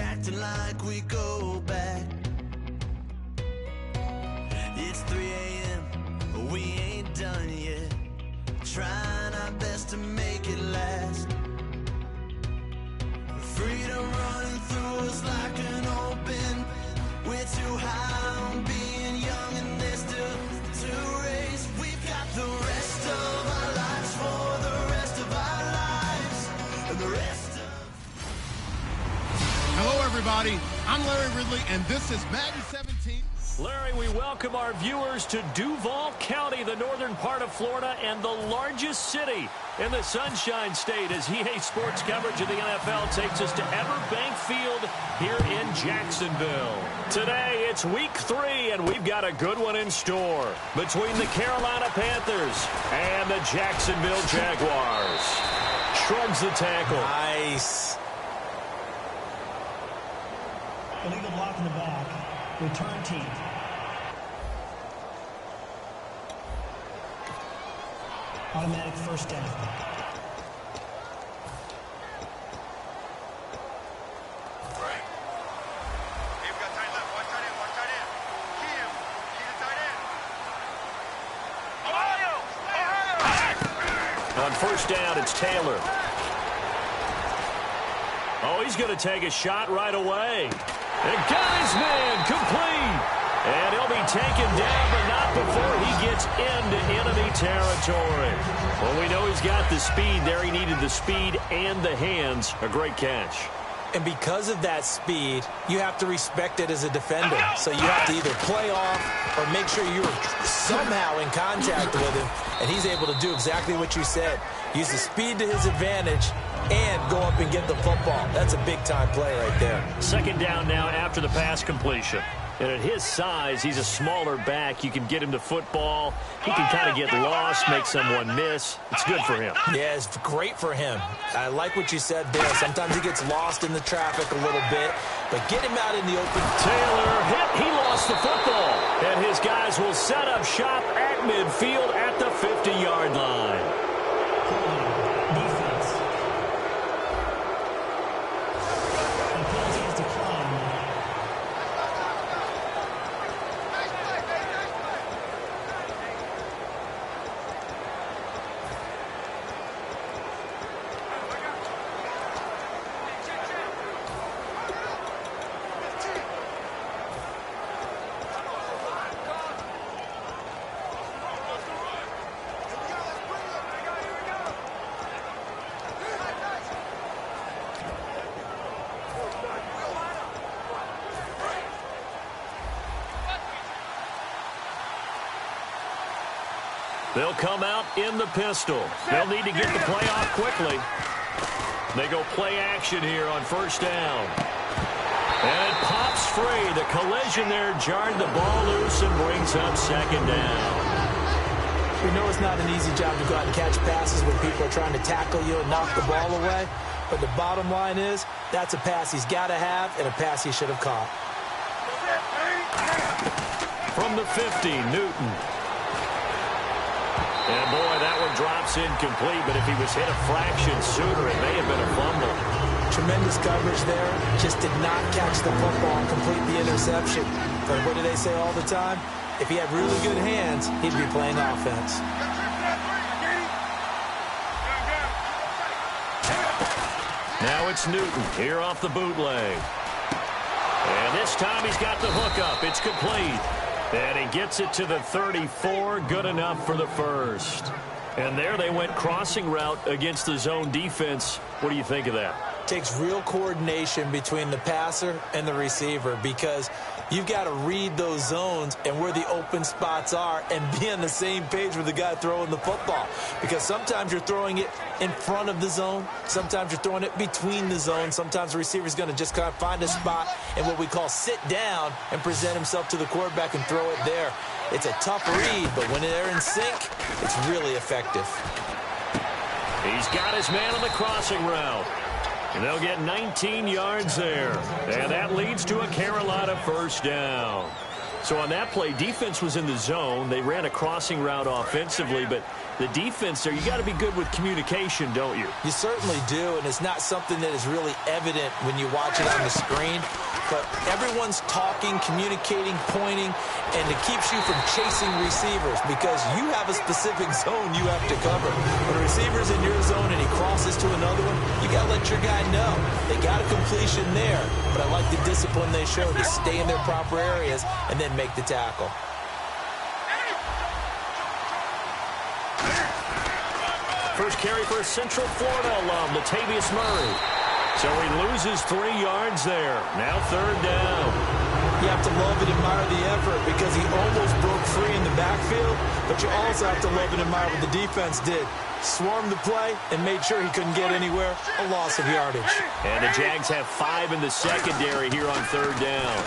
acting like we go back. It's 3 a.m., but we ain't done yet. Trying our best to make it last. Freedom running through us like an open. We're too high on being young, and there's still to race. We've got the rest of our lives for the rest of our lives, and the rest of... Hello, everybody. I'm Larry Ridley, and this is Madden 17. Larry, we welcome our viewers to Duval County, the northern part of Florida, and the largest city in the Sunshine State, as EA Sports coverage of the NFL takes us to Everbank Field here in Jacksonville. Today, it's week 3, and we've got a good one in store between the Carolina Panthers and the Jacksonville Jaguars. Shrugs the tackle. Nice. Illegal block in the back. Return team. Automatic first down. On first down, it's Taylor. Oh, he's going to take a shot right away. And got his man complete. And he'll be taken down, but not before he gets into enemy territory. Well, we know he's got the speed there. He needed the speed and the hands. A great catch. And because of that speed, you have to respect it as a defender. So you have to either play off or make sure you're somehow in contact with him. And he's able to do exactly what you said. Use the speed to his advantage and go up and get the football. That's a big-time play right there. Second down now after the pass completion. And at his size, he's a smaller back. You can get him the football. He can kind of get lost, make someone miss. It's good for him. Yeah, it's great for him. I like what you said there. Sometimes he gets lost in the traffic a little bit, but get him out in the open. Taylor hit. He lost the football. And his guys will set up shop at midfield at the 50-yard line. Defense. And penalties decline. They'll come out in the pistol. They'll need to get the play off quickly. They go play action here on first down. And it pops free. The collision there jarred the ball loose and brings up second down. We know it's not an easy job to go out and catch passes when people are trying to tackle you and knock the ball away. But the bottom line is, that's a pass he's got to have and a pass he should have caught. From the 50, Newton. And, boy, that one drops incomplete, but if he was hit a fraction sooner, it may have been a fumble. Tremendous coverage there. Just did not catch the football and complete the interception. But what do they say all the time? If he had really good hands, he'd be playing offense. Now it's Newton here off the bootleg. And this time he's got the hook up. It's complete. And he gets it to the 34. Good enough for the first. And there they went crossing route against the zone defense. What do you think of that? Takes real coordination between the passer and the receiver, because you've got to read those zones and where the open spots are and be on the same page with the guy throwing the football. Because sometimes you're throwing it in front of the zone. Sometimes you're throwing it between the zones. Sometimes the receiver's going to just kind of find a spot and what we call sit down and present himself to the quarterback and throw it there. It's a tough read, but when they're in sync, it's really effective. He's got his man on the crossing route. And they'll get 19 yards there. And that leads to a Carolina first down. So on that play, defense was in the zone. They ran a crossing route offensively, but the defense there, you got to be good with communication, don't you? You certainly do, and it's not something that is really evident when you watch it on the screen. But everyone's talking, communicating, pointing, and it keeps you from chasing receivers because you have a specific zone you have to cover. When a receiver's in your zone and he crosses to another one, you got to let your guy know. They got a completion there, but I like the discipline they show to stay in their proper areas and then make the tackle. First carry for a Central Florida alum, Latavius Murray. So he loses 3 yards there. Now 3rd down. You have to love and admire the effort because he almost broke free in the backfield, but you also have to love and admire what the defense did. Swarmed the play and made sure he couldn't get anywhere. A loss of yardage. And the Jags have 5 in the secondary here on 3rd down.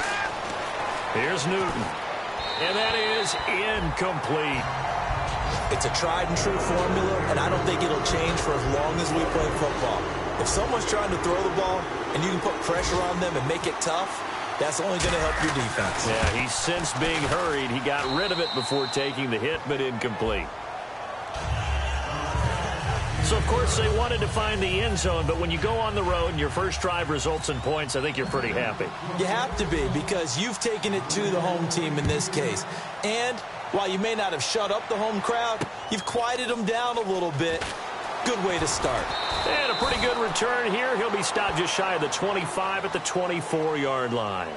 Here's Newton. And that is incomplete. It's a tried and true formula, and I don't think it'll change for as long as we play football. If someone's trying to throw the ball and you can put pressure on them and make it tough, that's only going to help your defense. Yeah, he's since being hurried. He got rid of it before taking the hit, but incomplete. So, of course, they wanted to find the end zone, but when you go on the road and your first drive results in points, I think you're pretty happy. You have to be because you've taken it to the home team in this case. And while you may not have shut up the home crowd, you've quieted them down a little bit. Good way to start. And a pretty good return here. He'll be stopped just shy of the 25 at the 24-yard line.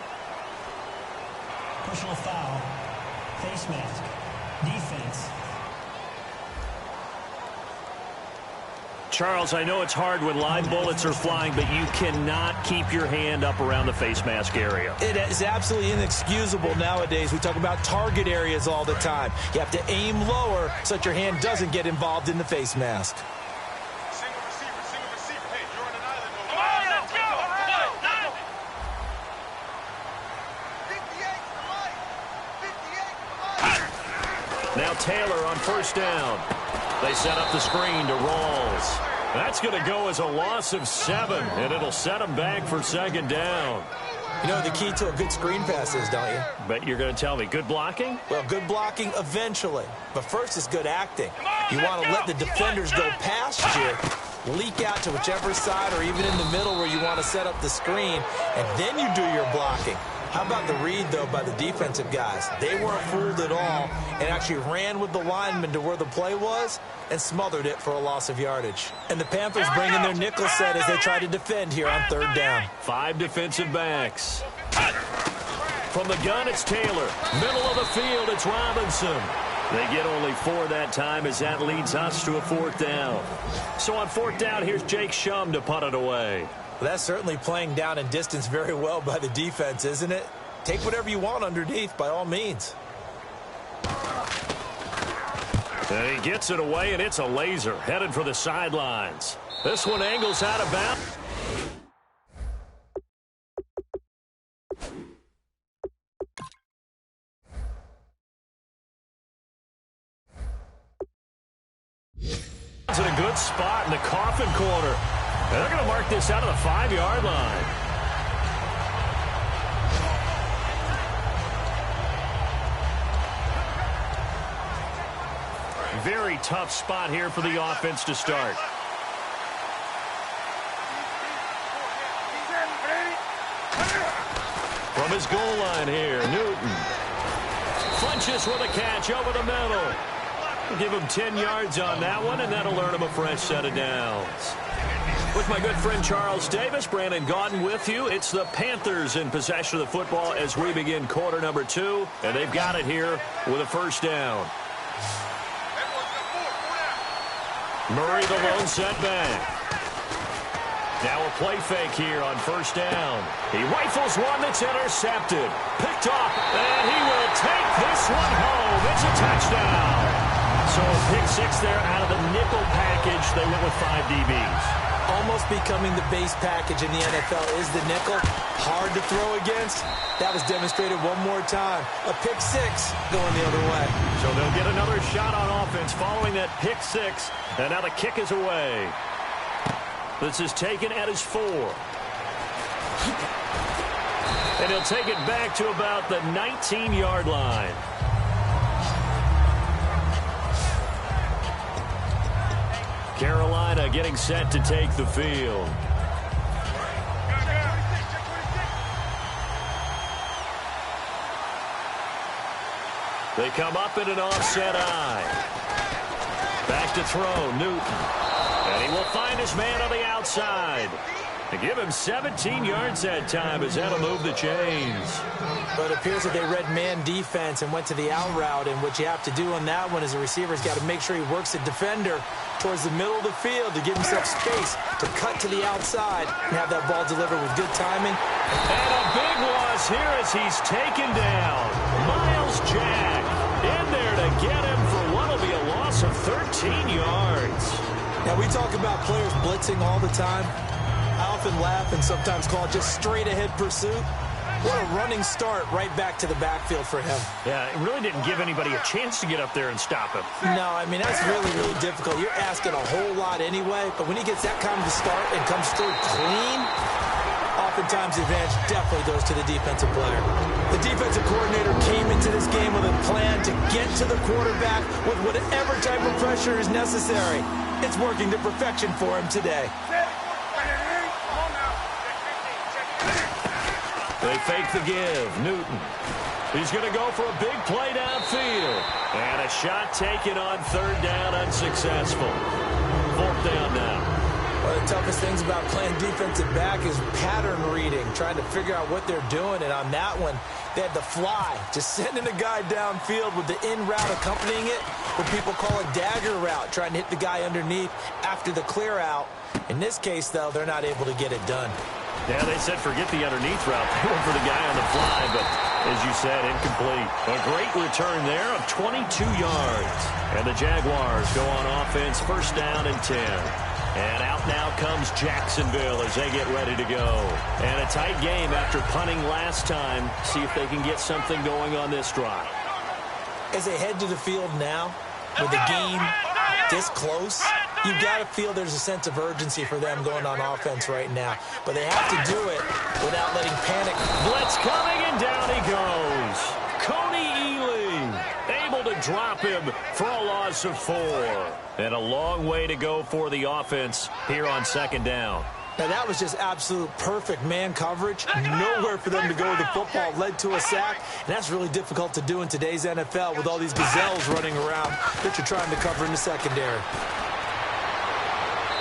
Personal foul. Face mask. Defense. Charles, I know it's hard when live bullets are flying, but you cannot keep your hand up around the face mask area. It is absolutely inexcusable nowadays. We talk about target areas all the time. You have to aim lower so that your hand doesn't get involved in the face mask. Single receiver. Hey, you're on an island over Come on, let's go! 58 to life. Now Taylor on 1st down. They set up the screen to Rawls. That's going to go as a loss of 7, and it'll set them back for 2nd down. You know the key to a good screen pass is, don't you? Bet you're going to tell me. Good blocking? Well, good blocking eventually. But first is good acting. You want to let the defenders go past you, leak out to whichever side or even in the middle where you want to set up the screen, and then you do your blocking. How about the read, though, by the defensive guys? They weren't fooled at all and actually ran with the lineman to where the play was and smothered it for a loss of yardage. And the Panthers bring in their nickel set as they try to defend here on 3rd down. 5 defensive backs. From the gun, it's Taylor. Middle of the field, it's Robinson. They get only 4 that time as that leads us to a 4th down. So on 4th down, here's Jake Shum to punt it away. Well, that's certainly playing down and distance very well by the defense, isn't it? Take whatever you want underneath, by all means. And he gets it away, and it's a laser headed for the sidelines. This one angles out of bounds. It's in a good spot in the coffin corner. And they're going to mark this out of the 5-yard line. Very tough spot here for the offense to start. From his goal line here, Newton. Funches with a catch over the middle. Give him 10 yards on that one, and that'll earn him a fresh set of downs. With my good friend Charles Davis, Brandon Gaudin with you. It's the Panthers in possession of the football as we begin quarter number 2, and they've got it here with a 1st down. Murray the lone setback. Now a play fake here on 1st down. He rifles one that's intercepted. Picked up, and he will take this one home. It's a touchdown. So a pick 6 there out of the nickel package. They went with 5 DBs. Almost becoming the base package in the NFL is the nickel. Hard to throw against. That was demonstrated one more time. A pick 6 going the other way. So they'll get another shot on offense following that pick 6. And now the kick is away. This is taken at his 4. And he'll take it back to about the 19-yard line. Carolina getting set to take the field. They come up in an offset eye. Back to throw, Newton. And he will find his man on the outside. To give him 17 yards that time as that'll move the chains. But it appears that they read man defense and went to the out route, and what you have to do on that one is the receiver's got to make sure he works the defender towards the middle of the field to give himself space to cut to the outside and have that ball delivered with good timing. And a big loss here as he's taken down. Myles Jack in there to get him for what will be a loss of 13 yards. Now, we talk about players blitzing all the time. I often laugh and sometimes call it just straight-ahead pursuit. What a running start right back to the backfield for him. Yeah, it really didn't give anybody a chance to get up there and stop him. No, I mean, that's really, really difficult. You're asking a whole lot anyway, but when he gets that kind of a start and comes through clean, oftentimes the advantage definitely goes to the defensive player. The defensive coordinator came into this game with a plan to get to the quarterback with whatever type of pressure is necessary. It's working to perfection for him today. They fake the give. Newton. He's going to go for a big play downfield. And a shot taken on third down, unsuccessful. Fourth down now. One of the toughest things about playing defensive back is pattern reading, trying to figure out what they're doing. And on that one, they had the fly, just sending a guy downfield with the in route accompanying it, what people call a dagger route, trying to hit the guy underneath after the clear out. In this case, though, they're not able to get it done. Yeah, they said forget the underneath route. They went for the guy on the fly, but as you said, incomplete. A great return there of 22 yards. And the Jaguars go on offense, first down and 10. And out now comes Jacksonville as they get ready to go. And a tight game after punting last time. See if they can get something going on this drive. As they head to the field now, with the game this close, you've got to feel there's a sense of urgency for them going on offense right now. But they have to do it without letting panic. Blitz coming, and down he goes. Cody Ealy able to drop him for a loss of 4. And a long way to go for the offense here on second down. Now, that was just absolute perfect man coverage. Nowhere for them to go with the football. Led to a sack. And that's really difficult to do in today's NFL with all these gazelles running around that you're trying to cover in the secondary.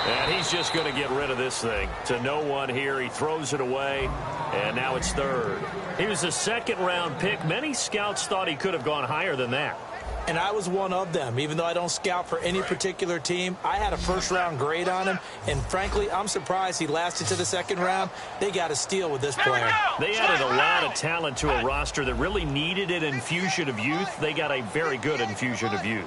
And he's just going to get rid of this thing. To no one here. He throws it away. And now it's third. He was a second-round pick. Many scouts thought he could have gone higher than that. And I was one of them. Even though I don't scout for any particular team, I had a first-round grade on him. And frankly, I'm surprised he lasted to the second round. They got a steal with this player. They added a lot of talent to a roster that really needed an infusion of youth. They got a very good infusion of youth.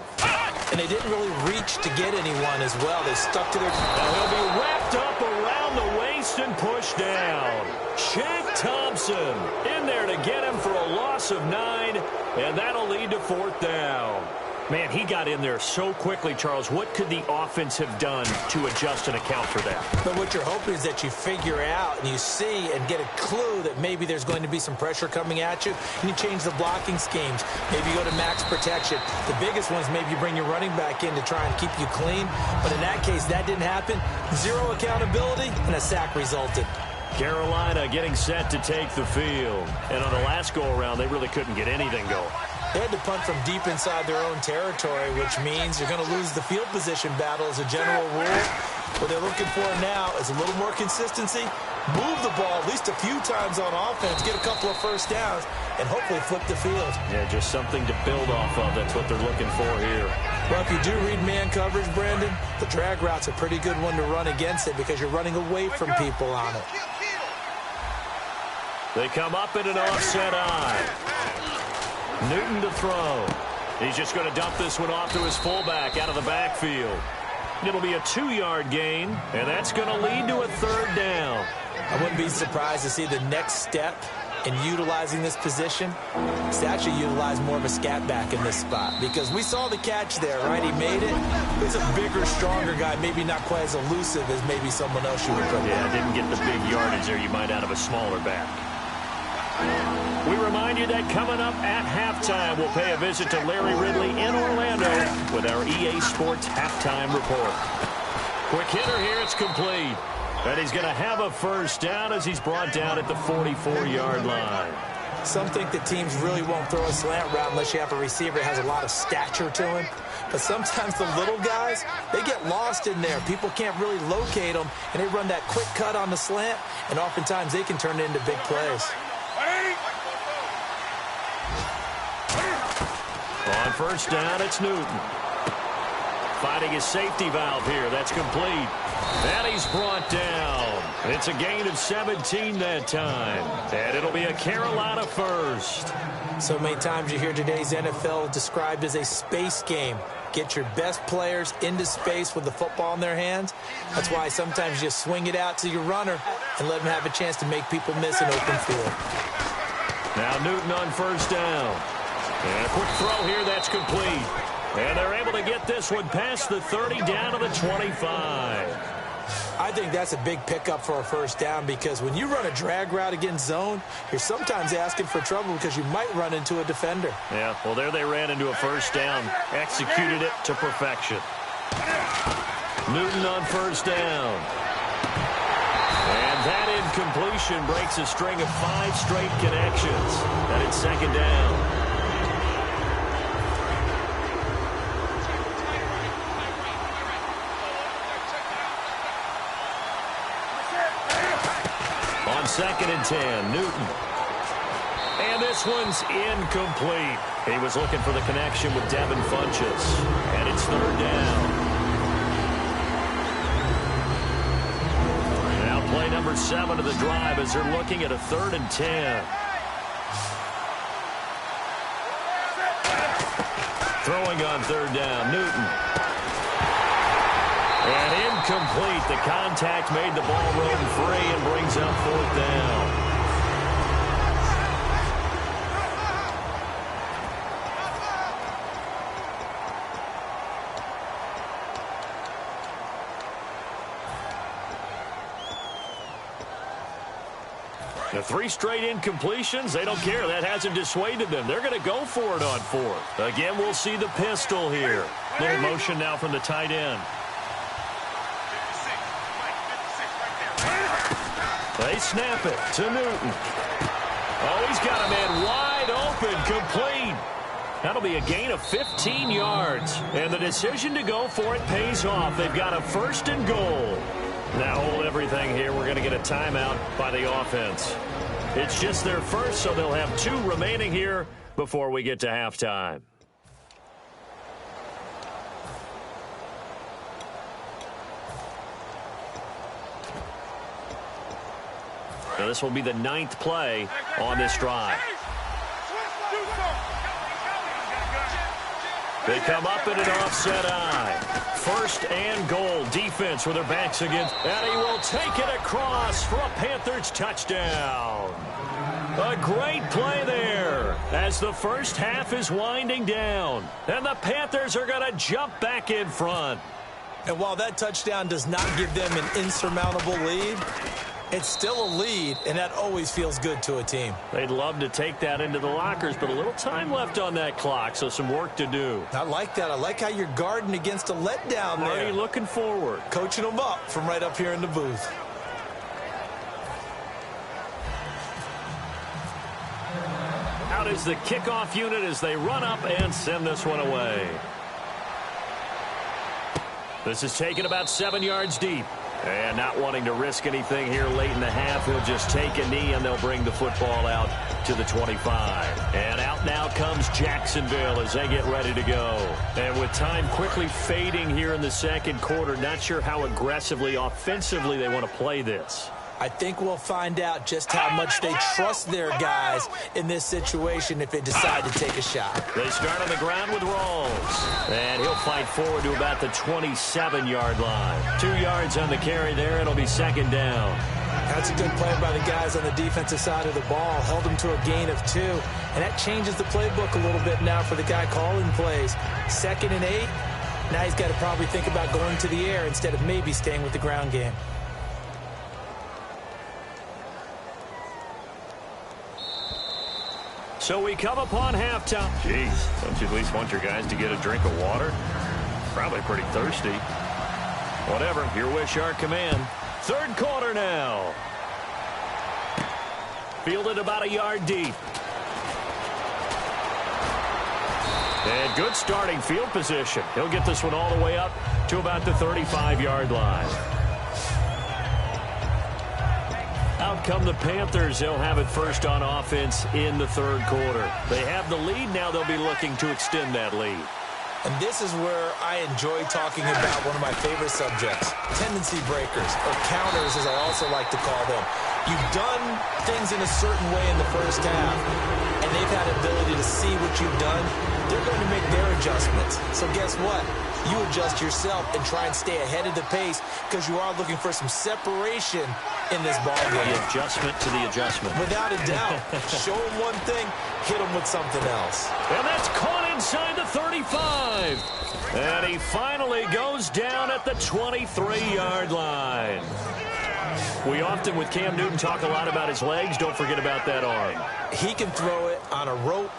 And they didn't really reach to get anyone as well. They stuck to their... And he'll be wrapped up around the waist and pushed down. Shaq Thompson in there to get him for a loss of 9, and that'll lead to fourth down. Man, he got in there so quickly, Charles. What could the offense have done to adjust and account for that? But what you're hoping is that you figure out and you see and get a clue that maybe there's going to be some pressure coming at you, and you change the blocking schemes. Maybe you go to max protection. The biggest one is maybe you bring your running back in to try and keep you clean. But in that case, that didn't happen. Zero accountability, and a sack resulted. Carolina getting set to take the field. And on the last go-around, they really couldn't get anything going. They had to punt from deep inside their own territory, which means you're going to lose the field position battle as a general rule. What they're looking for now is a little more consistency, move the ball at least a few times on offense, get a couple of first downs, and hopefully flip the field. Yeah, just something to build off of. That's what they're looking for here. Well, if you do read man coverage, Brandon, the drag route's a pretty good one to run against it because you're running away from people on it. They come up in an offset eye. Newton to throw. He's just going to dump this one off to his fullback out of the backfield. It'll be a 2-yard gain, and that's going to lead to a third down. I wouldn't be surprised to see the next step in utilizing this position is to actually utilize more of a scat back in this spot, because we saw the catch there, right? He made it. He's a bigger, stronger guy, maybe not quite as elusive as maybe someone else you would put. Yeah, didn't get the big yardage there you might out of a smaller back. We remind you that coming up at halftime, we'll pay a visit to Larry Ridley in Orlando with our EA Sports Halftime Report. Quick hitter here, it's complete. And he's going to have a first down as he's brought down at the 44-yard line. Some think that teams really won't throw a slant route unless you have a receiver that has a lot of stature to him. But sometimes the little guys, they get lost in there. People can't really locate them, and they run that quick cut on the slant, and oftentimes they can turn it into big plays. On first down, it's Newton. Finding his safety valve here. That's complete. And he's brought down. It's a gain of 17 that time. And it'll be a Carolina first. So many times you hear today's NFL described as a space game. Get your best players into space with the football in their hands. That's why sometimes you just swing it out to your runner and let them have a chance to make people miss an open field. Now Newton on first down. And a quick throw here, that's complete. And they're able to get this one past the 30 down to the 25. I think that's a big pickup for a first down because when you run a drag route against zone, you're sometimes asking for trouble because you might run into a defender. Yeah, well, there they ran into a first down. Executed it to perfection. Newton on first down. And that incompletion breaks a string of 5 straight connections. And it's second down. On second and 10, Newton. And this one's incomplete. He was looking for the connection with Devin Funchess. And it's third down. Now play number 7 of the drive as they're looking at a 3rd and 10. Throwing on third down, Newton. And incomplete. The contact made the ball roam free and brings up 4th down. The 3 straight incompletions, they don't care. That hasn't dissuaded them. They're going to go for it on 4th. Again, we'll see the pistol here. Little motion now from the tight end. They snap it to Newton. Oh, he's got a man wide open, complete. That'll be a gain of 15 yards. And the decision to go for it pays off. They've got a 1st and goal. Now hold everything here. We're going to get a timeout by the offense. It's just their first, so they'll have 2 remaining here before we get to halftime. So this will be the 9th play on this drive. They come up in an offset eye. 1st and goal. Defense with their backs against. And he will take it across for a Panthers touchdown. A great play there as the first half is winding down. And the Panthers are going to jump back in front. And while that touchdown does not give them an insurmountable lead, it's still a lead, and that always feels good to a team. They'd love to take that into the lockers, but a little time left on that clock, so some work to do. I like that. I like how you're guarding against a letdown there. Already looking forward. Coaching them up from right up here in the booth. Out is the kickoff unit as they run up and send this one away. This is taken about 7 yards deep. And not wanting to risk anything here late in the half, he'll just take a knee and they'll bring the football out to the 25. And out now comes Jacksonville as they get ready to go. And with time quickly fading here in the second quarter, not sure how aggressively, offensively they want to play this. I think we'll find out just how much they trust their guys in this situation if they decide to take a shot. They start on the ground with Rawls. And he'll fight forward to about the 27-yard line. 2 yards on the carry there. It'll be second down. That's a good play by the guys on the defensive side of the ball. Held them to a gain of 2. And that changes the playbook a little bit now for the guy calling plays. 2nd and 8. Now he's got to probably think about going to the air instead of maybe staying with the ground game. So we come upon halftime. Jeez, don't you at least want your guys to get a drink of water? Probably pretty thirsty. Whatever, your wish, our command. Third quarter now. Fielded about a yard deep. And good starting field position. He'll get this one all the way up to about the 35-yard line. Out come the Panthers. They'll have it first on offense in the third quarter. They have the lead. Now they'll be looking to extend that lead. And this is where I enjoy talking about one of my favorite subjects, tendency breakers, or counters as I also like to call them. You've done things in a certain way in the first half, and they've had ability to see what you've done. They're going to make their adjustments. So guess what? You adjust yourself and try and stay ahead of the pace because you are looking for some separation in this ball game. The adjustment to the adjustment. Without a doubt. Show them one thing, hit them with something else. And that's caught inside the 35. And he finally goes down at the 23-yard line. We often, with Cam Newton, talk a lot about his legs. Don't forget about that arm. He can throw it on a rope.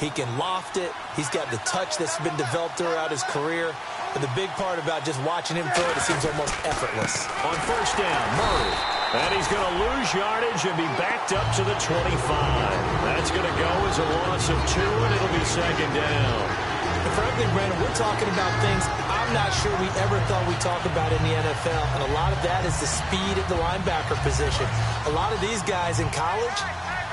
He can loft it. He's got the touch that's been developed throughout his career. But the big part about just watching him throw it seems almost effortless. On first down, Murray. And he's going to lose yardage and be backed up to the 25. That's going to go as a loss of 2, and it'll be second down. And frankly, Brandon, we're talking about things I'm not sure we ever thought we'd talk about in the NFL. And a lot of that is the speed at the linebacker position. A lot of these guys in college,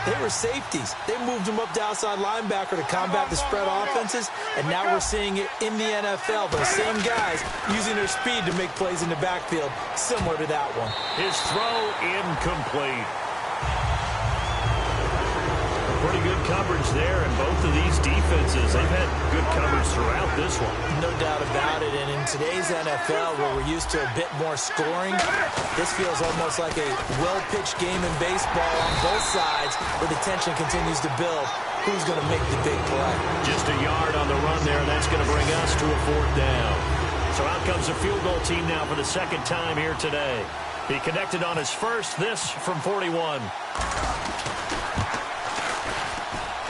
they were safeties. They moved them up to outside linebacker to combat the spread offenses, and now we're seeing it in the NFL. Those same guys using their speed to make plays in the backfield, similar to that one. His throw incomplete. Pretty good coverage there, and both of these defenses, they've had good coverage throughout this one. No doubt about it, and in today's NFL, where we're used to a bit more scoring, this feels almost like a well-pitched game in baseball on both sides, where the tension continues to build. Who's going to make the big play? Just a yard on the run there, and that's going to bring us to a fourth down. So out comes the field goal team now for the second time here today. He connected on his first, this from 41.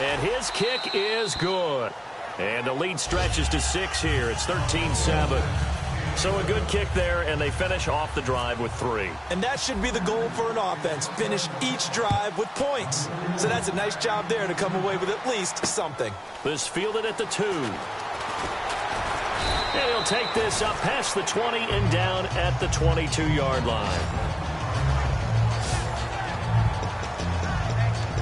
And his kick is good. And the lead stretches to 6 here. It's 13-7. So a good kick there, and they finish off the drive with 3. And that should be the goal for an offense. Finish each drive with points. So that's a nice job there to come away with at least something. This fielded at the 2. And he'll take this up past the 20 and down at the 22-yard line.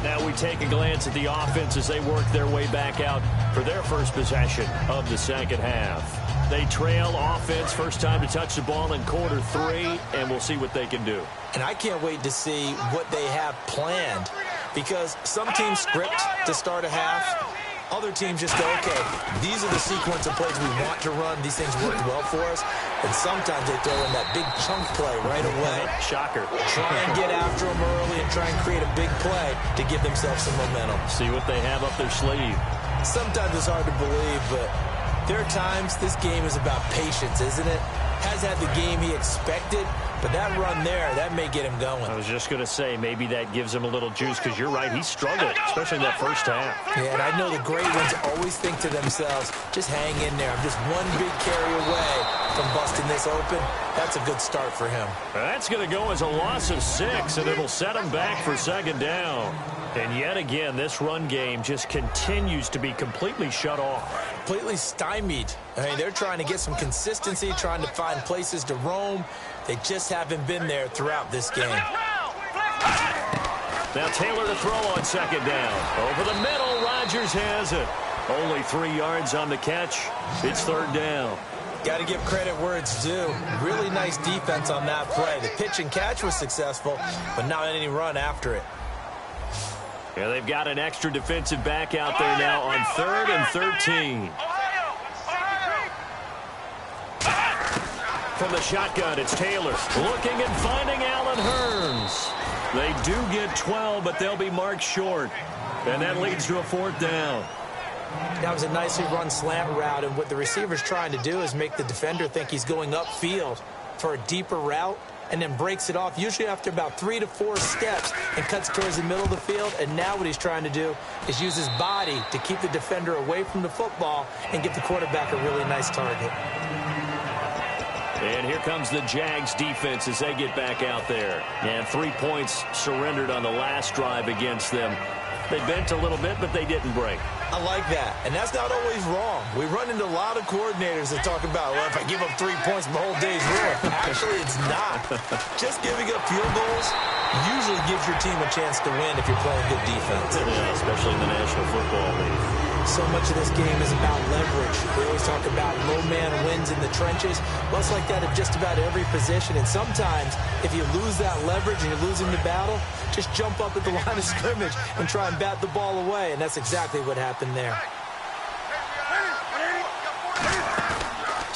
Now we take a glance at the offense as they work their way back out for their first possession of the second half. They trail offense, first time to touch the ball in quarter 3, and we'll see what they can do. And I can't wait to see what they have planned, because some teams script to start a half. Other teams just go, okay, these are the sequence of plays we want to run. These things worked well for us. And sometimes they throw in that big chunk play right away. Shocker. Try and get after them early and try and create a big play to give themselves some momentum. See what they have up their sleeve. Sometimes it's hard to believe, but there are times this game is about patience, isn't it? Has had the game he expected, but that run there, that may get him going. I was just going to say, maybe that gives him a little juice, because you're right, he struggled, especially in that first half. Yeah, and I know the great ones always think to themselves, just hang in there. I'm just one big carry away from busting this open. That's a good start for him. That's going to go as a loss of 6, and it'll set him back for second down. And yet again, this run game just continues to be completely shut off. Completely stymied. I mean, they're trying to get some consistency, trying to find places to roam. They just haven't been there throughout this game. Now Taylor to throw on second down. Over the middle, Rodgers has it. Only 3 yards on the catch. It's third down. Got to give credit where it's due. Really nice defense on that play. The pitch and catch was successful, but not any run after it. Yeah, they've got an extra defensive back out there now on 3rd and 13. From the shotgun, it's Taylor looking and finding Allen Hurns. They do get 12, but they'll be marked short. And that leads to a fourth down. That was a nicely run slant route, and what the receiver's trying to do is make the defender think he's going upfield for a deeper route. and then breaks it off, usually after about 3 to 4 steps, and cuts towards the middle of the field. And now what he's trying to do is use his body to keep the defender away from the football and give the quarterback a really nice target. And here comes the Jags defense as they get back out there. And 3 points surrendered on the last drive against them. They bent a little bit, but they didn't break. I like that, and that's not always wrong. We run into a lot of coordinators that talk about, well, if I give up 3 points, my whole day's ruined. Actually, it's not. Just giving up field goals usually gives your team a chance to win if you're playing good defense. Yeah, especially in the National Football League. So much of this game is about leverage. We always talk about low man wins in the trenches. Well, it's like that at just about every position. And sometimes, if you lose that leverage and you're losing the battle, just jump up at the line of scrimmage and try and bat the ball away. And that's exactly what happened there.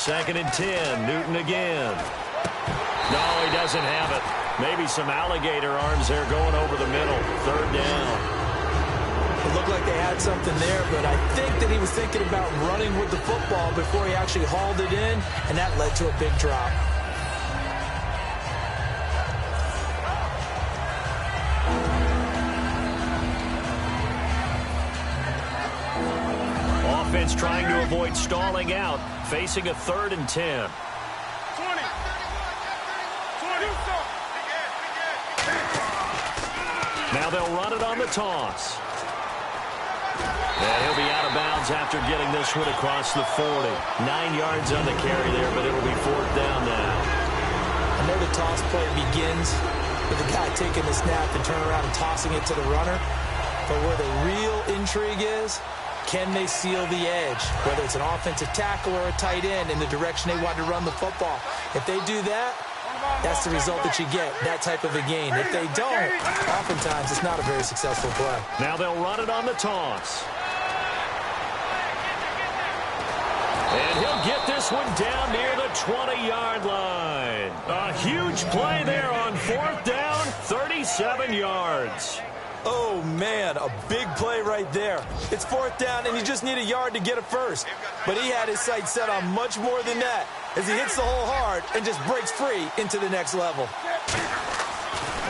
2nd and 10. Newton again. No, he doesn't have it. Maybe some alligator arms there going over the middle. 3rd down. It looked like they had something there, but I think that he was thinking about running with the football before he actually hauled it in, and that led to a big drop. Offense trying to avoid stalling out, facing a 3rd and 10. 20. Now they'll run it on the toss. And he'll be out of bounds after getting this one across the 40. 9 yards on the carry there, but it'll be 4th down now. I know the toss play begins with the guy taking the snap and turning around and tossing it to the runner. But where the real intrigue is, can they seal the edge? Whether it's an offensive tackle or a tight end in the direction they want to run the football. If they do that, that's the result that you get, that type of a gain. If they don't, oftentimes it's not a very successful play. Now they'll run it on the toss. And he'll get this one down near the 20-yard line. A huge play there on 4th down, 37 yards. Oh, man, a big play right there. It's 4th down, and you just need a yard to get a first. But he had his sights set on much more than that as he hits the hole hard and just breaks free into the next level.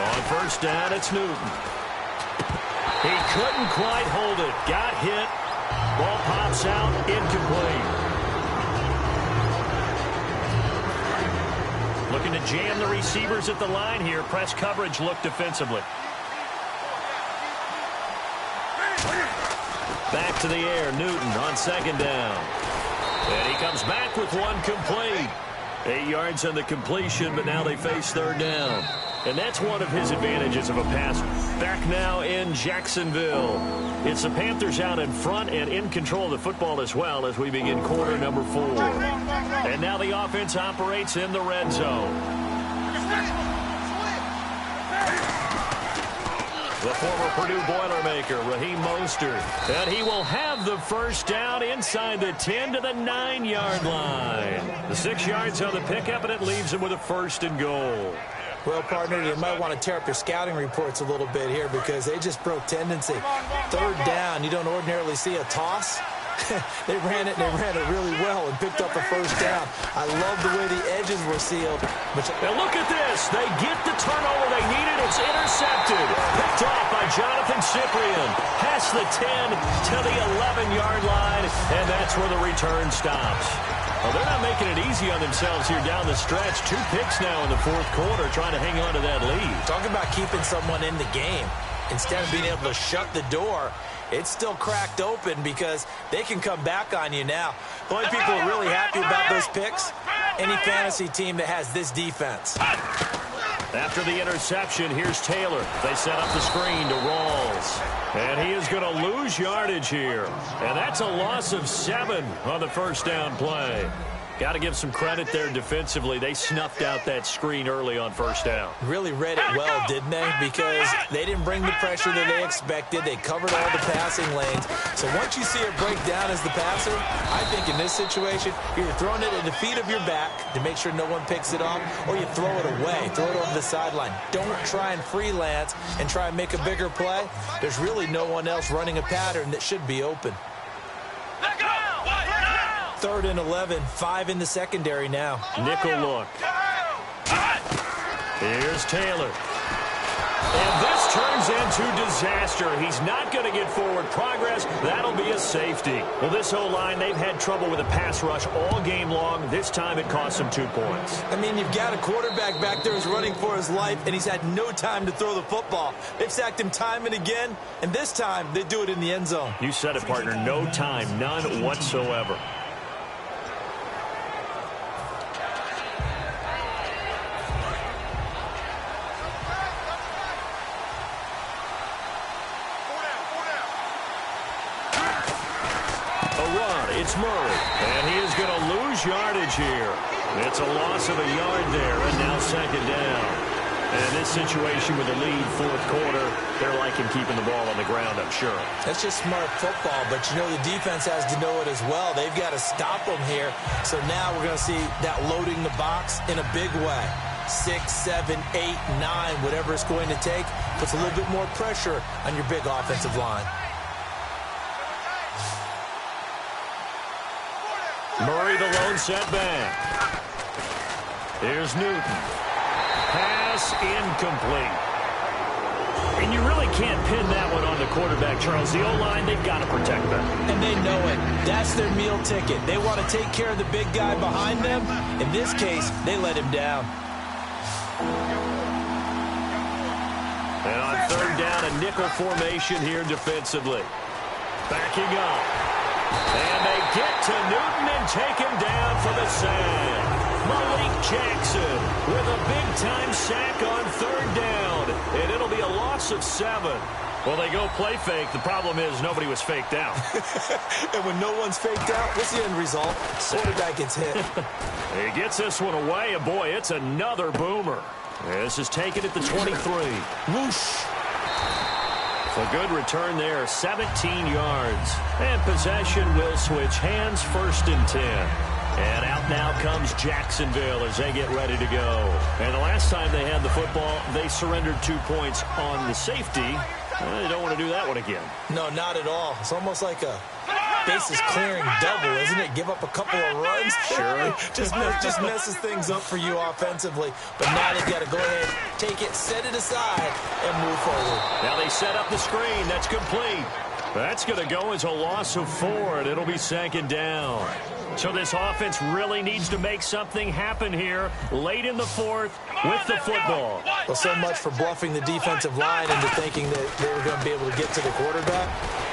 On 1st down, it's Newton. He couldn't quite hold it. Got hit. Ball pops out, incomplete. Looking to jam the receivers at the line here. Press coverage look defensively. Back to the air, Newton on 2nd down. And he comes back with one complete. 8 yards on the completion, but now they face 3rd down. And that's one of his advantages of a pass. Back now in Jacksonville. It's the Panthers out in front and in control of the football as well as we begin quarter number 4. And now the offense operates in the red zone. The former Purdue Boilermaker, Raheem Mostert. And he will have the 1st down inside the 10 to the 9-yard line. The 6 yards on the pickup, and it leaves him with a 1st and goal. Well, partner, you might want to tear up your scouting reports a little bit here because they just broke tendency. 3rd down, you don't ordinarily see a toss. They ran it really well and picked up a 1st down. I love the way the edges were sealed. Now look at this. They get the turnover they needed. It's intercepted. Picked off by Jonathan Cyprien. Past the 10 to the 11-yard line, and that's where the return stops. Well, they're not making it easy on themselves here down the stretch. 2 picks now in the 4th quarter trying to hang on to that lead. Talk about keeping someone in the game. Instead of being able to shut the door, it's still cracked open because they can come back on you now. The only people who are really happy about those picks, any fantasy team that has this defense. After the interception, here's Taylor. They set up the screen to Rawls. And he is going to lose yardage here. And that's a loss of 7 on the 1st down play. Got to give some credit there defensively. They snuffed out that screen early on 1st down. Really read it well, didn't they? Because they didn't bring the pressure that they expected. They covered all the passing lanes. So once you see it break down as the passer, I think in this situation, you're throwing it at the feet of your back to make sure no one picks it off, or you throw it away, throw it over the sideline. Don't try and freelance and try and make a bigger play. There's really no one else running a pattern that should be open. 3rd and 11, 5 in the secondary now. Nickel look. Here's Taylor. And this turns into disaster. He's not going to get forward progress. That'll be a safety. Well, this O-line, they've had trouble with a pass rush all game long. This time it cost them 2 points. I mean, you've got a quarterback back there who's running for his life, and he's had no time to throw the football. They've sacked him time and again, and this time they do it in the end zone. You said it, partner. No time. None whatsoever. It's Murray, and he is going to lose yardage here. It's a loss of a yard there, and now second down. And in this situation with the lead, fourth quarter, they're liking keeping the ball on the ground, I'm sure. That's just smart football, but you know the defense has to know it as well. They've got to stop them here. So now we're going to see that loading the box in a big way. 6, 7, 8, 9, whatever it's going to take, puts a little bit more pressure on your big offensive line. Murray, the lone setback. Here's Newton. Pass incomplete. And you really can't pin that one on the quarterback, Charles. The O-line, they've got to protect them. And they know it. That's their meal ticket. They want to take care of the big guy behind them. In this case, they let him down. And on third down, a nickel formation here defensively. Backing up. And they get to Newton and take him down for the sack. Malik Jackson with a big-time sack on third down. And it'll be a loss of 7. Well, they go play fake. The problem is nobody was faked out. And when no one's faked out, what's the end result? Quarterback gets hit. He gets this one away, and boy, it's another boomer. This is taken at the 23. Whoosh. A good return there, 17 yards. And possession will switch hands, 1st and 10. And out now comes Jacksonville as they get ready to go. And the last time they had the football, they surrendered 2 points on the safety. They don't want to do that one again. No, not at all. It's almost like a bases clearing double, isn't it? Give up a couple of runs. Sure. just messes things up for you offensively. But now they've got to go ahead, take it, set it aside, and move forward. Now they set up the screen. That's complete. That's going to go as a loss of 4, and it'll be second down. So this offense really needs to make something happen here late in the fourth with the football. Well, so much for bluffing the defensive line into thinking that they were going to be able to get to the quarterback.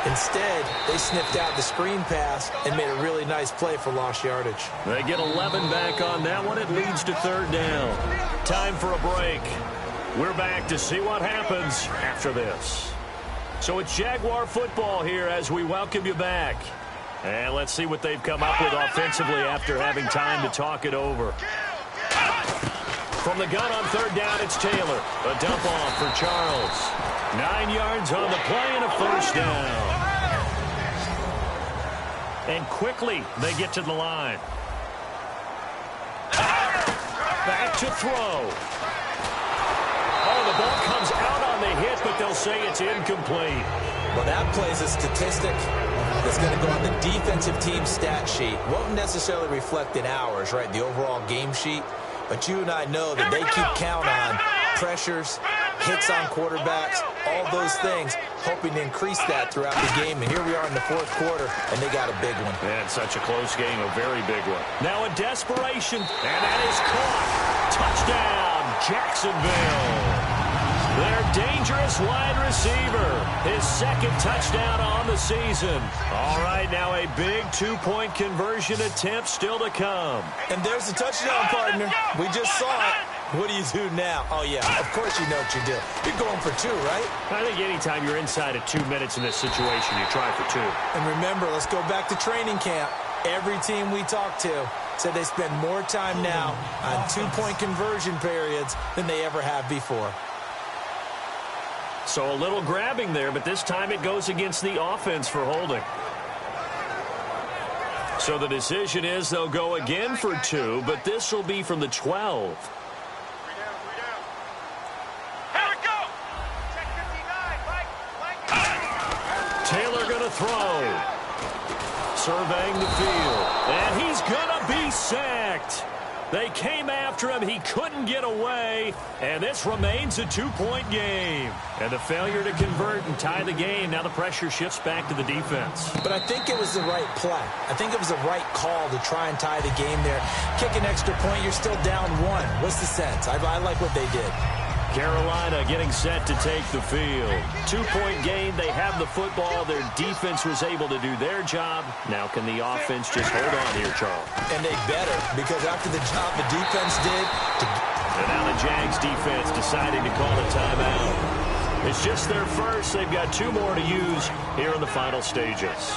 Instead, they sniffed out the screen pass and made a really nice play for lost yardage. They get 11 back on that one. It leads to third down. Time for a break. We're back to see what happens after this. So it's Jaguar football here as we welcome you back. And let's see what they've come up with offensively after having time to talk it over. From the gun on third down, it's Taylor. A dump off for Charles. 9 yards on the play and a first down. And quickly, they get to the line. Back to throw. Oh, the ball comes out on the hit, but they'll say it's incomplete. Well, that plays a statistic that's going to go on the defensive team stat sheet. Won't necessarily reflect in ours, right, the overall game sheet. But you and I know that they keep count on pressures, hits on quarterbacks, all those things, hoping to increase that throughout the game. And here we are in the fourth quarter, and they got a big one. Man, such a close game, a very big one. Now a desperation, and that is caught. Touchdown, Jacksonville. Their dangerous wide receiver, his second touchdown on the season. All right, now a big two-point conversion attempt still to come. And there's the touchdown, partner. We just saw it. What do you do now? Oh, yeah, of course you know what you do. You're going for 2, right? I think anytime you're inside of 2 minutes in this situation, you try for 2. And remember, let's go back to training camp. Every team we talk to said they spend more time now on two-point conversion periods than they ever have before. So a little grabbing there, but this time it goes against the offense for holding. So the decision is they'll go again for 2, but this will be from the 12. Here we go. Taylor going to throw. Surveying the field. And he's going to be sacked. They came after him. He couldn't get away. And this remains a 2-point game. And the failure to convert and tie the game. Now the pressure shifts back to the defense. But I think it was the right play. I think it was the right call to try and tie the game there. Kick an extra point, you're still down 1. What's the sense? I like what they did. Carolina getting set to take the field. 2-point game. They have the football. Their defense was able to do their job. Now can the offense just hold on here, Charles? And they better, because after the job the defense did. And now the Jags defense deciding to call a timeout. It's just their first. They've got 2 more to use here in the final stages.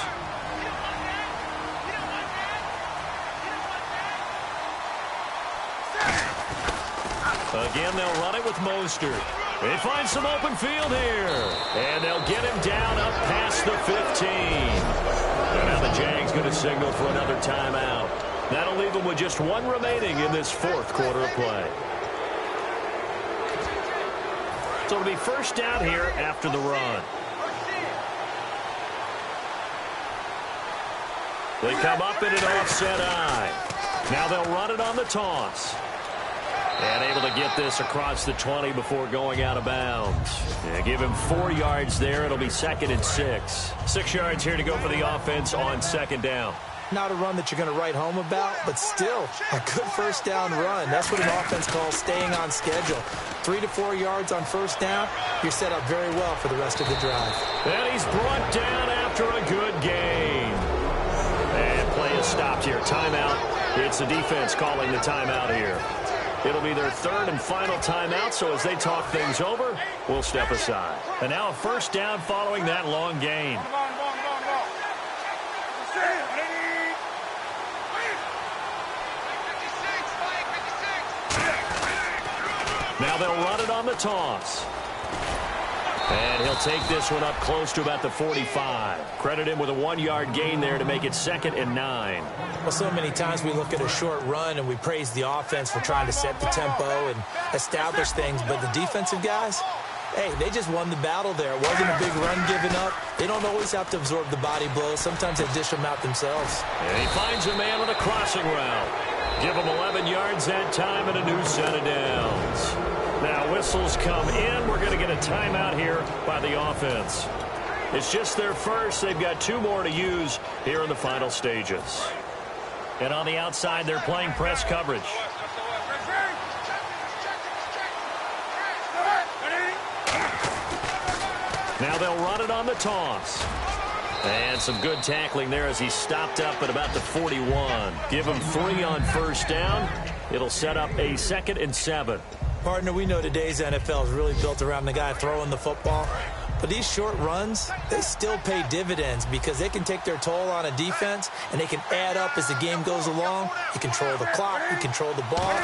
Again, they'll run it with Mostert. They find some open field here. And they'll get him down up past the 15. And now the Jags going to signal for another timeout. That'll leave them with just 1 remaining in this 4th quarter of play. So it'll be first down here after the run. They come up in an offset eye. Now they'll run it on the toss. And able to get this across the 20 before going out of bounds. Yeah, give him 4 yards there. It'll be 2nd and 6. 6 yards here to go for the offense on 2nd down. Not a run that you're going to write home about, but still a good first down run. That's what an offense calls staying on schedule. 3 to 4 yards on first down, you're set up very well for the rest of the drive. And he's brought down after a good game. And play is stopped here. Timeout. It's the defense calling the timeout here. It'll be their 3rd and final timeout, so as they talk things over, we'll step aside. And now a first down following that long gain. Now they'll run it on the toss. And he'll take this one up close to about the 45. Credit him with a 1-yard gain there to make it 2nd and 9. Well, so many times we look at a short run and we praise the offense for trying to set the tempo and establish things. But the defensive guys, hey, they just won the battle there. It wasn't a big run given up. They don't always have to absorb the body blows. Sometimes they dish them out themselves. And he finds a man on a crossing route. Give him 11 yards that time and a new set of downs. Now whistles come in. We're going to get a timeout here by the offense. It's just their first. They've got 2 more to use here in the final stages. And on the outside, they're playing press coverage. Now they'll run it on the toss. And some good tackling there as he stopped up at about the 41. Give him 3 on first down. It'll set up a 2nd and 7. Partner, we know today's NFL is really built around the guy throwing the football. But these short runs, they still pay dividends because they can take their toll on a defense and they can add up as the game goes along. You control the clock, you control the ball,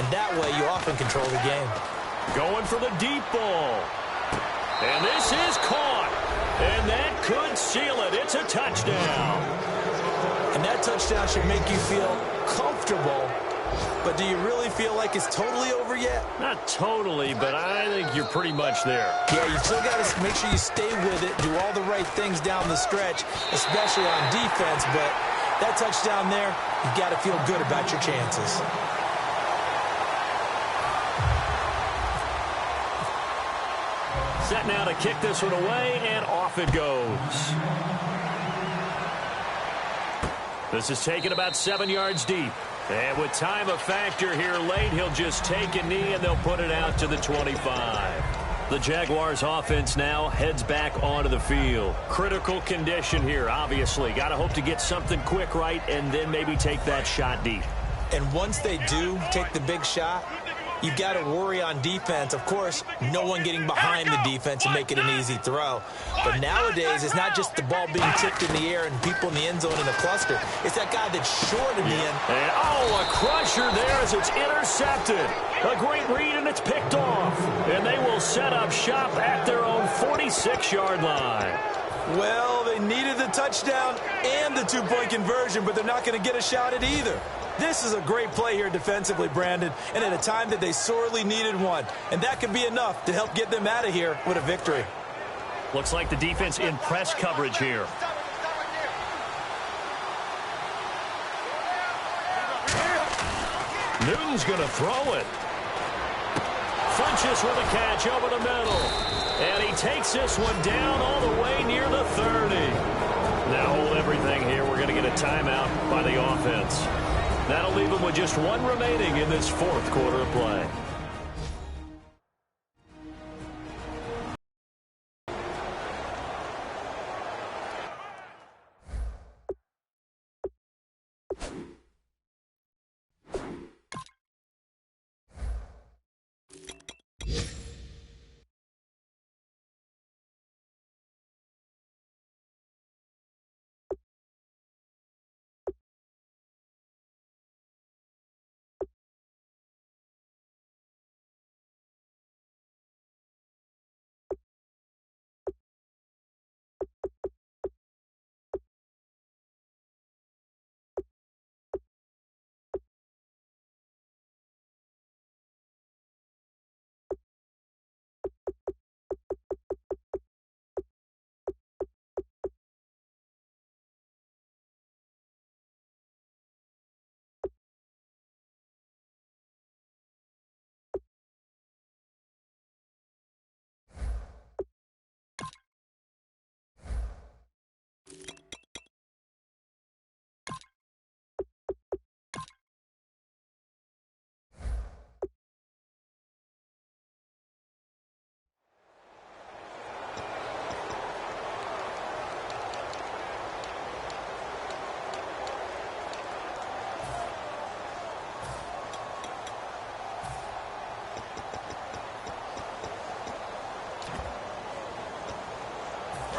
and that way you often control the game. Going for the deep ball. And this is caught. And that could seal it. It's a touchdown. And that touchdown should make you feel comfortable. But do you really feel like it's totally over yet? Not totally, but I think you're pretty much there. Yeah, you still got to make sure you stay with it, do all the right things down the stretch, especially on defense. But that touchdown there, you've got to feel good about your chances. Set now to kick this one away, and off it goes. This is taken about 7 yards deep. And with time a factor here late, he'll just take a knee and they'll put it out to the 25. The Jaguars offense now heads back onto the field. Critical condition here, obviously. Got to hope to get something quick right and then maybe take that shot deep. And once they do take the big shot, you've got to worry on defense. Of course, no one getting behind the defense and make it an easy throw. But nowadays, it's not just the ball being tipped in the air and people in the end zone in a cluster. It's that guy that's short in the end. And, oh, a crusher there as it's intercepted. A great read, and it's picked off. And they will set up shop at their own 46-yard line. Well, they needed the touchdown and the two-point conversion, but they're not going to get a shot at either. This is a great play here defensively, Brandon, and at a time that they sorely needed one. And that could be enough to help get them out of here with a victory. Looks like the defense in press coverage here. Newton's going to throw it. Funchess with a catch over the middle. And he takes this one down all the way near the 30. Now hold everything here. We're going to get a timeout by the offense. That'll leave them with just one remaining in this fourth quarter of play.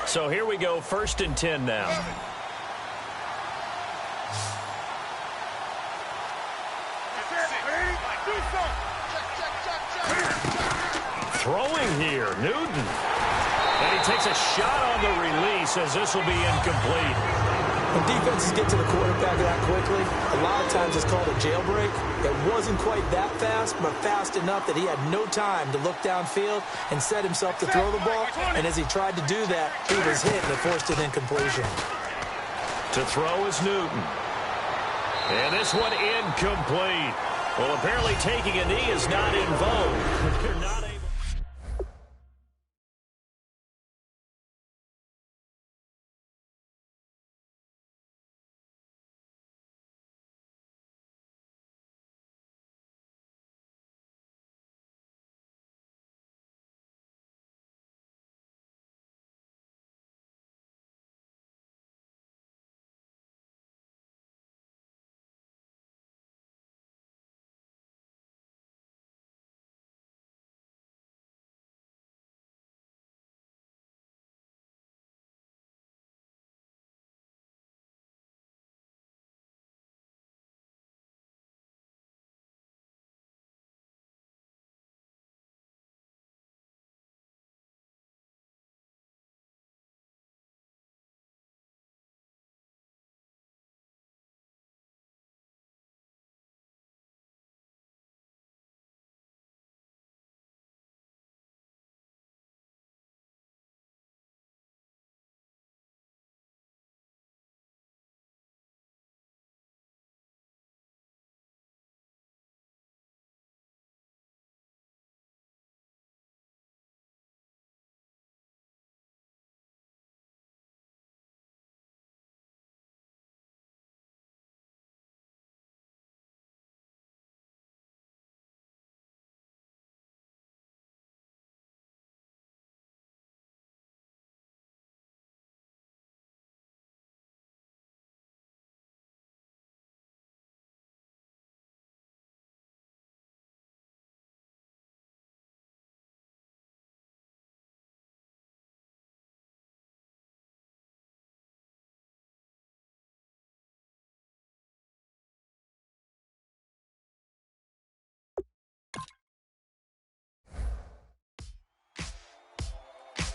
So here we go, 1st and 10 now. Throwing here, Newton. And he takes a shot on the release as this will be incomplete. When defenses get to the quarterback that quickly, a lot of times it's called a jailbreak. It wasn't quite that fast, but fast enough that he had no time to look downfield and set himself to throw the ball. And as he tried to do that, he was hit and it forced an incompletion. To throw is Newton. And this one incomplete. Well, apparently taking a knee is not in vogue. They're not able.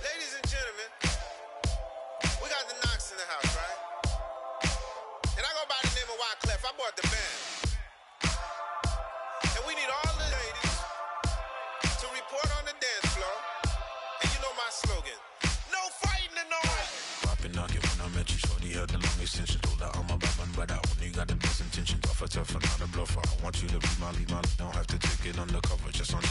Ladies and gentlemen, we got the Knox in the house, right? And I go by the name of Wyclef. I bought the band. And we need all the ladies to report on the dance floor. And you know my slogan, no fighting and no... Pop and knock it when I met you, shorty had the long extension. Told her I'm a bad man, but I only got the best intention. Tougher, not a bluffer. I want you to be my lead, don't have to take it undercover. Just on the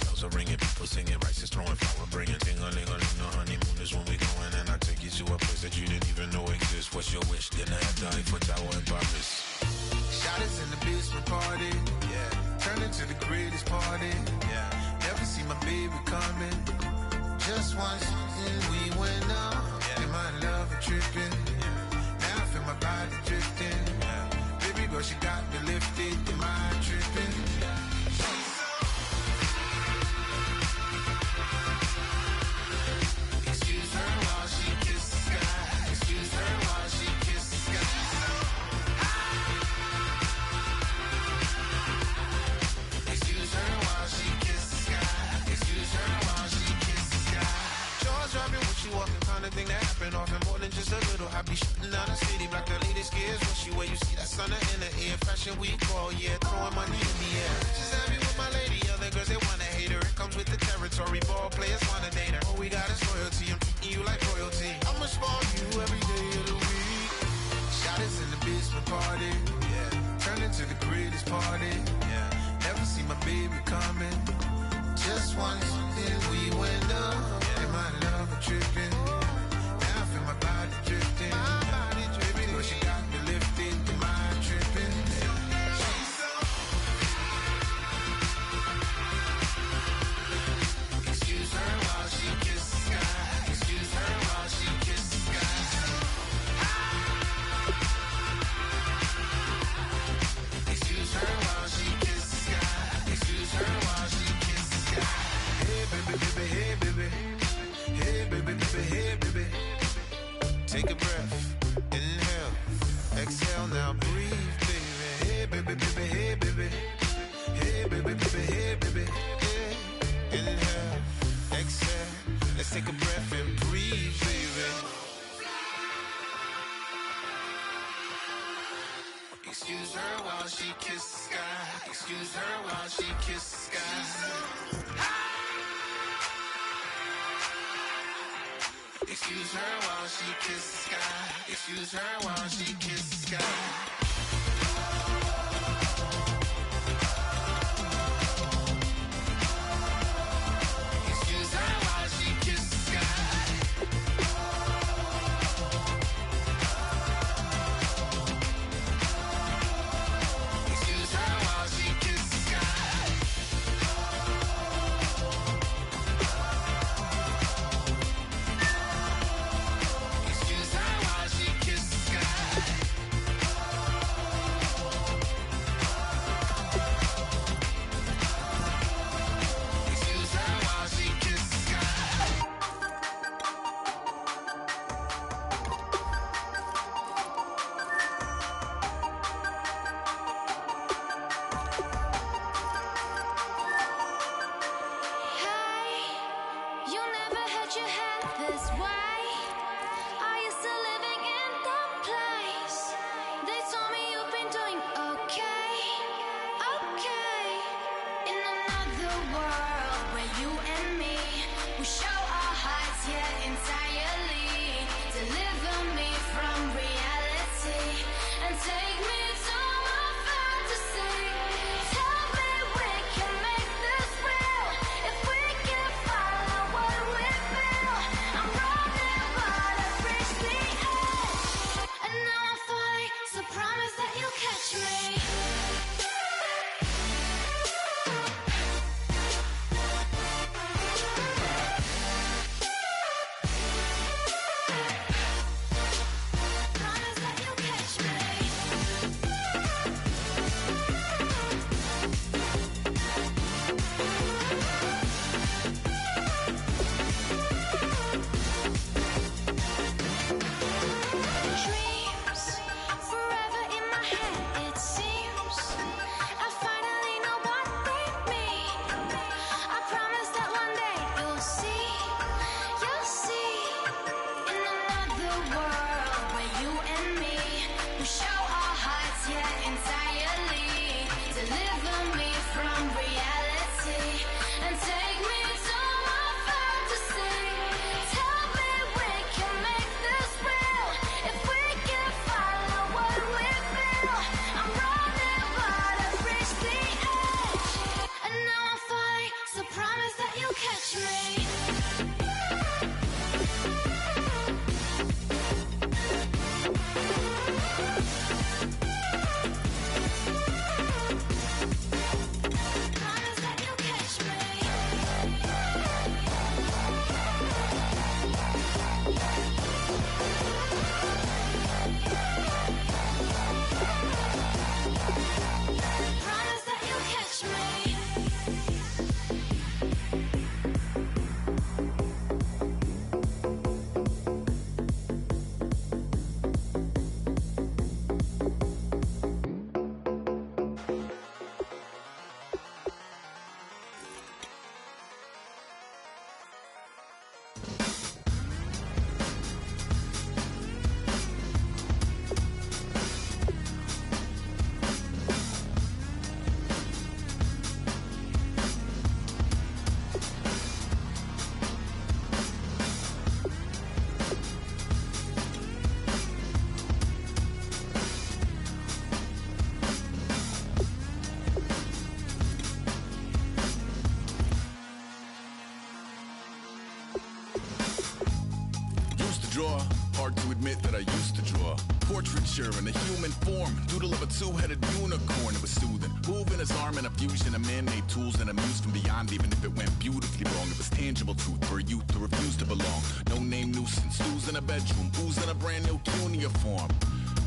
bells are ringing, people singing, rice is throwing, flower bringing. Ting-a-ling-a-ling, the honeymoon is when we going, and I take you to a place that you didn't even know exists. What's your wish? Then I have the Eiffel Tower in Paris. Shot us in the basement party, yeah. Turned into the greatest party, yeah. Never see my baby coming. Just once, and we went up, yeah. And my love a tripping, yeah. Now I feel my body drifting, yeah. Baby girl, she got me lifted, the mind tripping, yeah. Excuse her while she kisses the sky. Excuse her while she kisses the sky. Excuse her while she kisses the sky. Excuse her while she kisses the sky. Jaws dropping when she walking, kind of thing that happen often. More than just a little happy shutting down the city. Black the latest gears when she wear. You see that sun in the air. Fashion week all year, throwing money in the air. She's happy with my lady. Other girls they wanna hate her. It comes with the territory. Ball players wanna date her. All we got is loyalty. I'm treating you like royalty. I'ma spoil you every day of the week. Shot us in the basement party, yeah. Turned into the greatest party, yeah. Never see my baby coming. Just once, then we went up, yeah. And my love a tripping. Now I feel my body drifting. My body dripping. But she got me lifted, the mind tripping. Excuse her while she kisses the sky. Excuse her while she kisses the sky. Excuse her while she kisses the sky. Excuse her while she kisses the sky. Hey baby, baby, hey baby. Hey baby, baby, hey baby. Take a breath, inhale, exhale, now breathe, baby. Hey baby, baby, hey baby. Hey baby, baby, hey baby. Hey. Inhale, exhale, let's take a breath and breathe, baby. Excuse her while she kisses the sky. Excuse her while she kisses the sky. Excuse her while she kisses the sky. Excuse her while she kisses the sky. Excuse her while she kisses the sky. Excuse her while she kisses the sky. Excuse her while she kisses the sky. Excuse her while she kisses the sky. Hey, you never had your head this way. Are you still living in that place? They told me you've been doing okay, okay. In another world where you and me, we show our hearts, yeah, entirely. Deliver me from reality and take me to my fantasy. Tell me we can make this real if we can follow what we feel. I'm running, but I've reached the edge, and now I'm falling. So promise that you'll catch me. Promise that you'll catch me. Dreams forever in my head, it seems. I finally know what they mean. I promise that one day you'll see. In another world where you and me, we show our hearts, yeah, entirely. Deliver me from reality and take me to my fantasy. Tell me we can make this real to admit that I used to draw portraiture in a human form, doodle of a two-headed unicorn. It was soothing, moving his arm in a fusion of man-made tools and a muse from beyond. Even if it went beautifully wrong, it was tangible truth for a youth to refuse to belong. No name nuisance, who's in a bedroom, who's in a brand new cuneiform.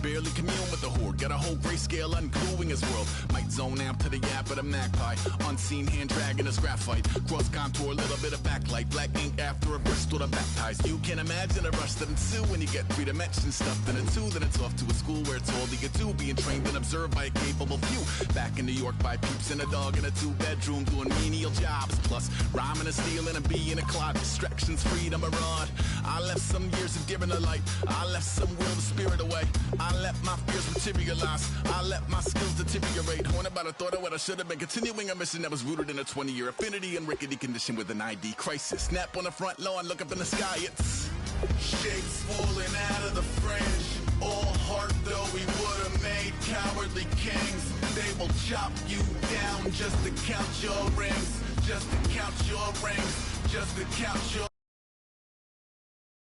Barely commune with the horde, got a whole grayscale ungluing his world. Might zone out to the yap of the magpie, unseen hand dragging his graphite. Cross contour, little bit of backlight, black ink after a Bristol to baptize. You can imagine a rush that ensue when you get 3 dimensions stuffed in a 2. Then it's off to a school where it's all that you do, being trained and observed by a capable few. Back in New York by peeps and a dog in a 2-bedroom doing menial jobs. Plus rhyming and stealing and being a clod, distractions, freedom, a rod. I left some years of giving a light, I left some will to spirit away. I let my fears materialize, I let my skills deteriorate. Haunted by the thought of what I should have been, continuing a mission that was rooted in a 20-year affinity and rickety condition with an ID crisis. Snap on the front lawn, look up in the sky, it's shapes falling out of the fringe. All heart though we would have made cowardly kings. They will chop you down just to count your rings, just to count your rings, just to count your